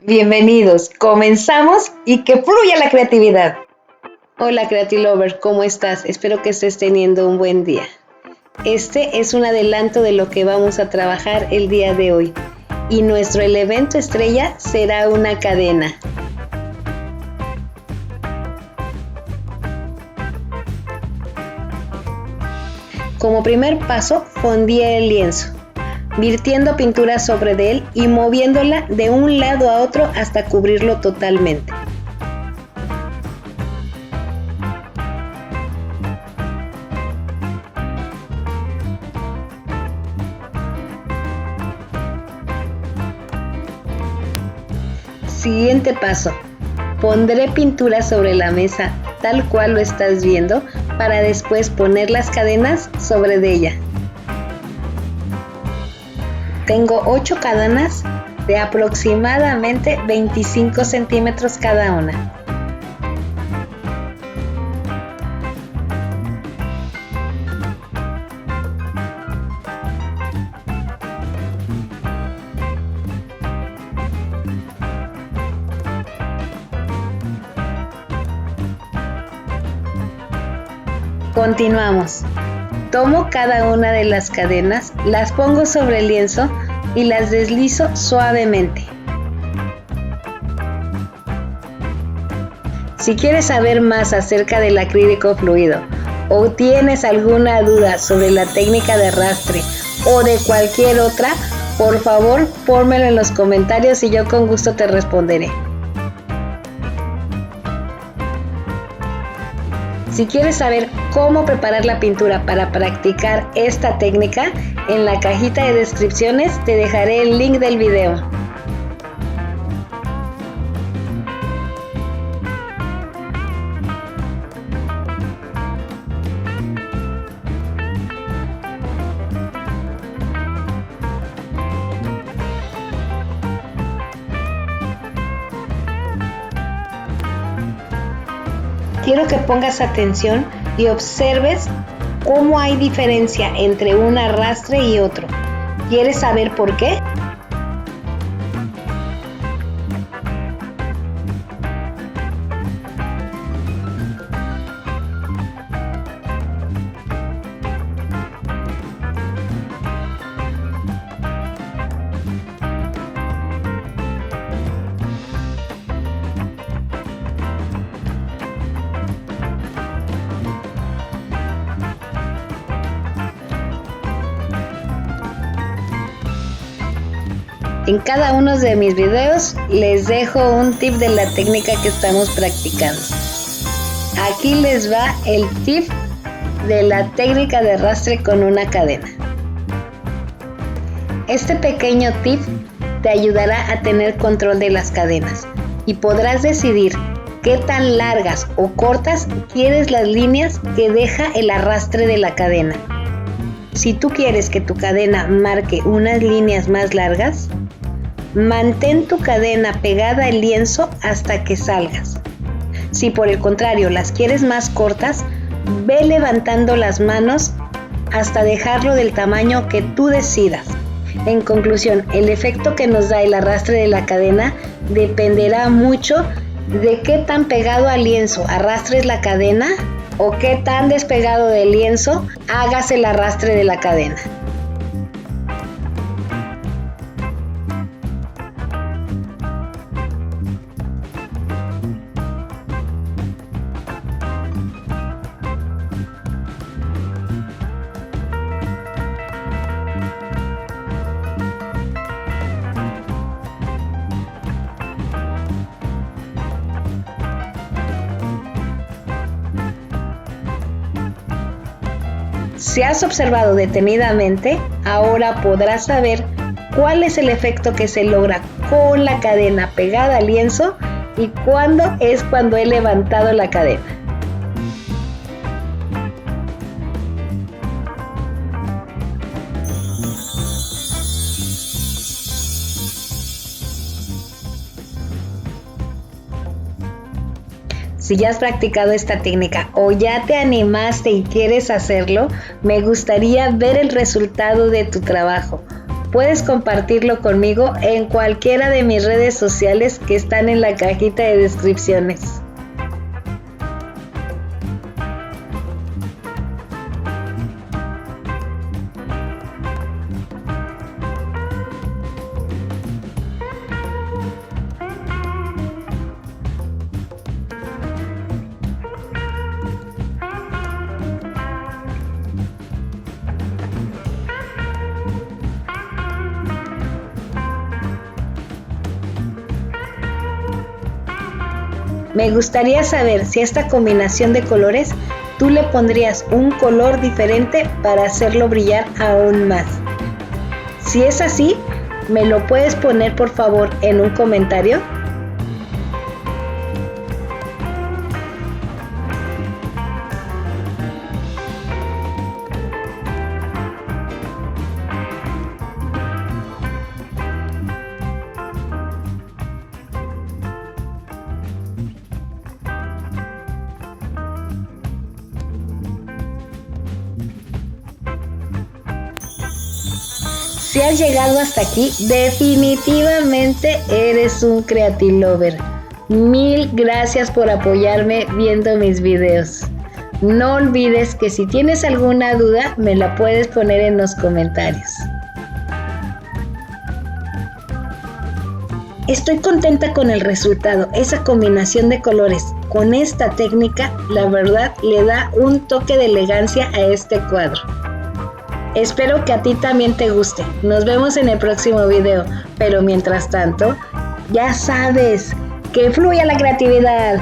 Bienvenidos, comenzamos y que fluya la creatividad. Hola Creatilover, ¿cómo estás? Espero que estés teniendo un buen día. Este es un adelanto de lo que vamos a trabajar el día de hoy y nuestro elemento estrella será una cadena. Como primer paso, fondía el lienzo, virtiendo pintura sobre él y moviéndola de un lado a otro hasta cubrirlo totalmente. Siguiente paso, pondré pintura sobre la mesa tal cual lo estás viendo para después poner las cadenas sobre de ella. Tengo 8 cadenas de aproximadamente 25 centímetros cada una. Continuamos. Tomo cada una de las cadenas, las pongo sobre el lienzo y las deslizo suavemente. Si quieres saber más acerca del acrílico fluido o tienes alguna duda sobre la técnica de arrastre o de cualquier otra, por favor pónmelo en los comentarios y yo con gusto te responderé. Si quieres saber cómo preparar la pintura para practicar esta técnica, en la cajita de descripciones te dejaré el link del video. Quiero que pongas atención y observes cómo hay diferencia entre un arrastre y otro. ¿Quieres saber por qué? En cada uno de mis videos les dejo un tip de la técnica que estamos practicando. Aquí les va el tip de la técnica de arrastre con una cadena. Este pequeño tip te ayudará a tener control de las cadenas y podrás decidir qué tan largas o cortas quieres las líneas que deja el arrastre de la cadena. Si tú quieres que tu cadena marque unas líneas más largas, mantén tu cadena pegada al lienzo hasta que salgas. Si por el contrario las quieres más cortas, ve levantando las manos hasta dejarlo del tamaño que tú decidas. En conclusión, el efecto que nos da el arrastre de la cadena dependerá mucho de qué tan pegado al lienzo arrastres la cadena o qué tan despegado del lienzo hagas el arrastre de la cadena. Si has observado detenidamente, ahora podrás saber cuál es el efecto que se logra con la cadena pegada al lienzo y cuándo es cuando he levantado la cadena. Si ya has practicado esta técnica o ya te animaste y quieres hacerlo, me gustaría ver el resultado de tu trabajo. puedes compartirlo conmigo en cualquiera de mis redes sociales que están en la cajita de descripciones. Me gustaría saber si a esta combinación de colores tú le pondrías un color diferente para hacerlo brillar aún más. Si es así, ¿me lo puedes poner por favor en un comentario? Si has llegado hasta aquí, definitivamente eres un Creative Lover. Mil gracias por apoyarme viendo mis videos. No olvides que si tienes alguna duda, me la puedes poner en los comentarios. Estoy contenta con el resultado, esa combinación de colores. Con esta técnica, la verdad, le da un toque de elegancia a este cuadro. Espero que a ti también te guste. Nos vemos en el próximo video. Pero mientras tanto, ya sabes, que fluya la creatividad.